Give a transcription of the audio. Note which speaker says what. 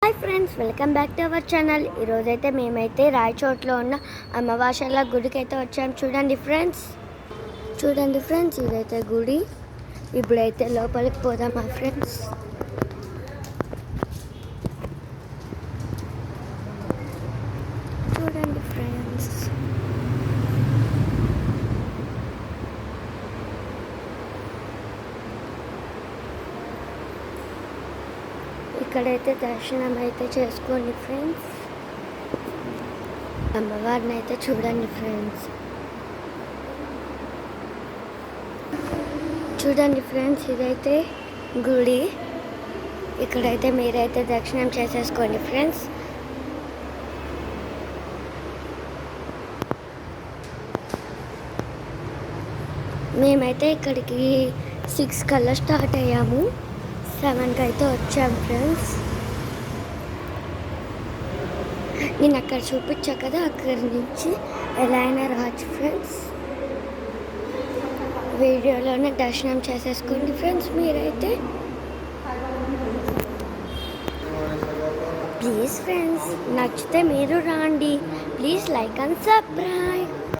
Speaker 1: Hi friends, welcome back to our channel. ఈరోజైతే మేమైతే రాయచోట్లో ఉన్న అమ్మవాషల గుడికి అయితే వచ్చాము. చూడండి ఫ్రెండ్స్, ఇదైతే గుడి. ఇప్పుడైతే లోపలికి పోదామా ఫ్రెండ్స్. చూడండి ఫ్రెండ్స్, ఇక్కడైతే దర్శనం అయితే చేసుకోండి ఫ్రెండ్స్. అమ్మవారిని అయితే చూడండి ఫ్రెండ్స్. చూడండి ఫ్రెండ్స్, ఇదైతే గుడి. ఇక్కడైతే మీరైతే దర్శనం చేసేసుకోండి ఫ్రెండ్స్. మేమైతే ఇక్కడికి 6 కల్లా స్టార్ట్ అయ్యాము. 7కి అయితే వచ్చాము ఫ్రెండ్స్. నేను అక్కడ చూపించా కదా, అక్కడి నుంచి ఎలా అయినా రావచ్చు ఫ్రెండ్స్. వీడియోలోనే దర్శనం చేసేసుకోండి ఫ్రెండ్స్. మీరైతే ప్లీజ్ ఫ్రెండ్స్, నచ్చితే మీరు రండి. Please like and subscribe.